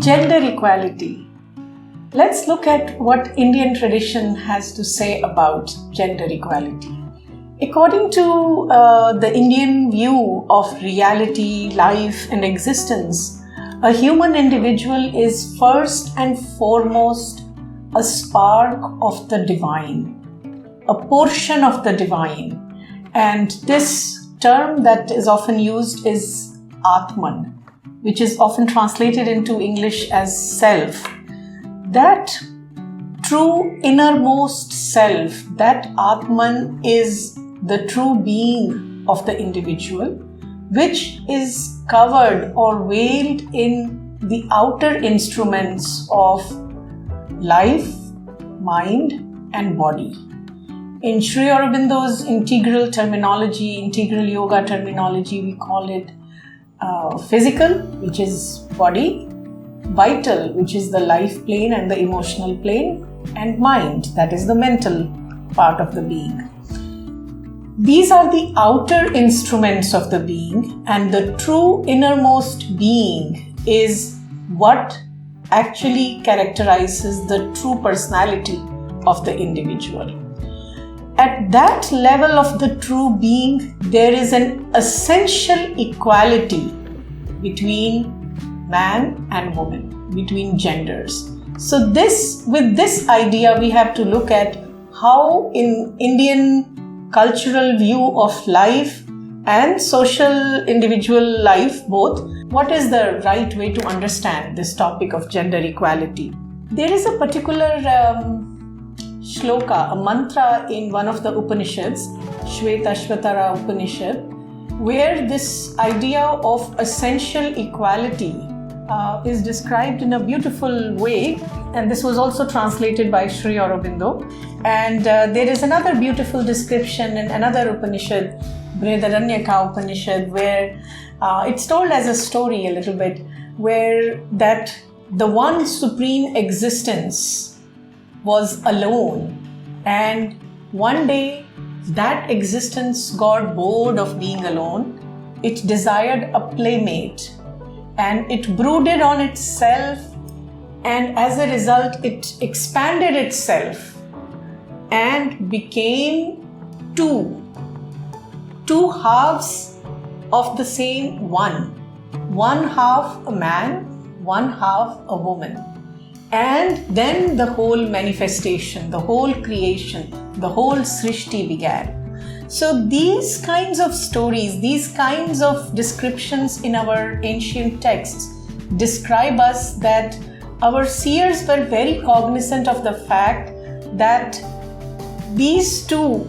Gender equality. Let's look at what Indian tradition has to say about gender equality. According to the Indian view of reality, life, and existence, a human individual is first and foremost a spark of the divine, a portion of the divine. And this term that is often used is Atman, which is often translated into English as self. That true innermost self, that Atman, is the true being of the individual, which is covered or veiled in the outer instruments of life, mind, and body. In Sri Aurobindo's integral terminology, integral yoga terminology, we call it physical, which is body, vital, which is the life plane and the emotional plane, and mind, that is the mental part of the being. These are the outer instruments of the being, and the true innermost being is what actually characterizes the true personality of the individual. At that level of the true being, there is an essential equality between man and woman, between genders. So with this idea, we have to look at how in Indian cultural view of life and social individual life both, what is the right way to understand this topic of gender equality. There is a particular shloka, a mantra in one of the Upanishads, Shvetashvatara Upanishad, where this idea of essential equality is described in a beautiful way, and this was also translated by Sri Aurobindo. And there is another beautiful description in another Upanishad, Brihadaranyaka Upanishad, where it's told as a story a little bit, where that the one supreme existence was alone, and one day that existence got bored of being alone. It desired a playmate, and it brooded on itself, and as a result it expanded itself and became two halves of the same one half a man, one half a woman. And then the whole manifestation, the whole creation, the whole Srishti began. So these kinds of stories, these kinds of descriptions in our ancient texts describe us that our seers were very cognizant of the fact that these two,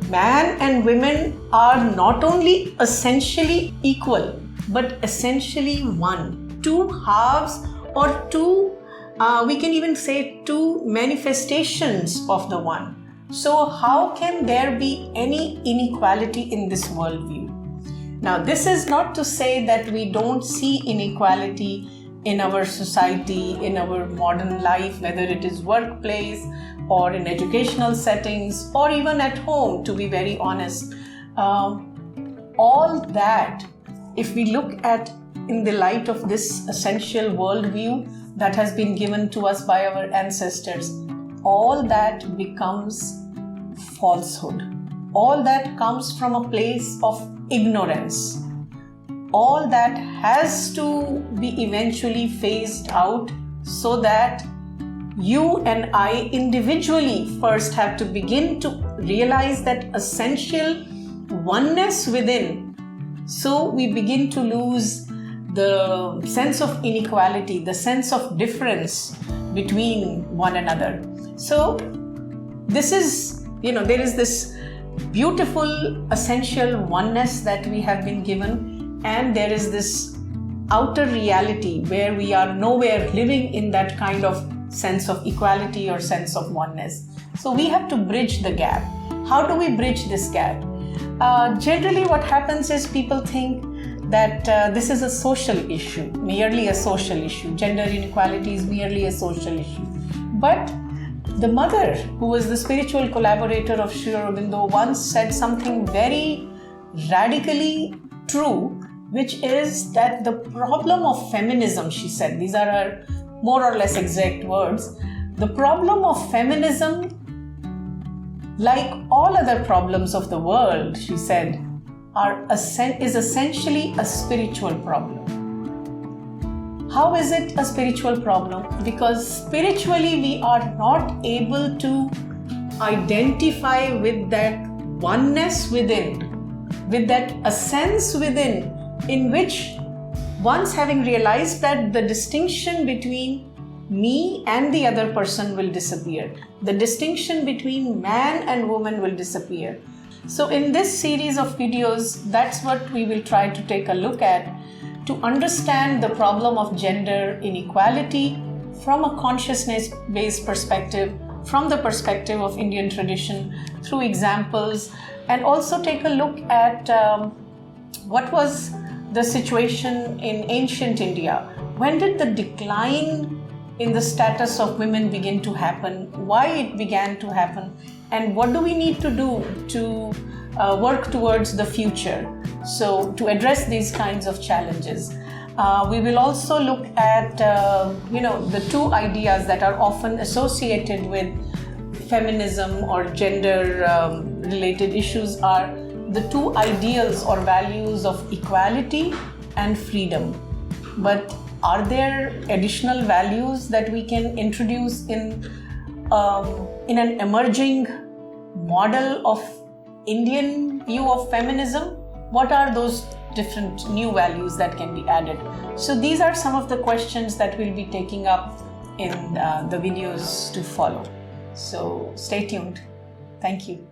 man and women, are not only essentially equal, but essentially one. Two halves, or two we can even say two manifestations of the one. So how can there be any inequality in this worldview? Now, this is not to say that we don't see inequality in our society, in our modern life, whether it is workplace or in educational settings or even at home, to be very honest. All that, if we look at in the light of this essential worldview that has been given to us by our ancestors, all that becomes falsehood. All that comes from a place of ignorance. All that has to be eventually phased out, so that you and I individually first have to begin to realize that essential oneness within. So we begin to lose the sense of inequality, the sense of difference between one another. So this is, there is this beautiful essential oneness that we have been given, and there is this outer reality where we are nowhere living in that kind of sense of equality or sense of oneness. So we have to bridge the gap. How do we bridge this gap? Generally what happens is people think that this is a social issue, merely a social issue. Gender inequality is merely a social issue. But the mother, who was the spiritual collaborator of Sri Aurobindo, once said something very radically true, which is that the problem of feminism, she said, these are her more or less exact words, the problem of feminism, like all other problems of the world, she said, is essentially a spiritual problem. How is it a spiritual problem? Because spiritually we are not able to identify with that oneness within, with that essence within, in which once having realized that the distinction between me and the other person will disappear, the distinction between man and woman will disappear. So in this series of videos, that's what we will try to take a look at, to understand the problem of gender inequality from a consciousness-based perspective, from the perspective of Indian tradition, through examples, and also take a look at what was the situation in ancient India. When did the decline in the status of women begin to happen? Why it began to happen? And what do we need to do to work towards the future? So to address these kinds of challenges. We will also look at the two ideas that are often associated with feminism or gender related issues are the two ideals or values of equality and freedom. But are there additional values that we can introduce in an emerging model of Indian view of feminism? What are those different new values that can be added? So these are some of the questions that we'll be taking up in the videos to follow. So stay tuned. Thank you.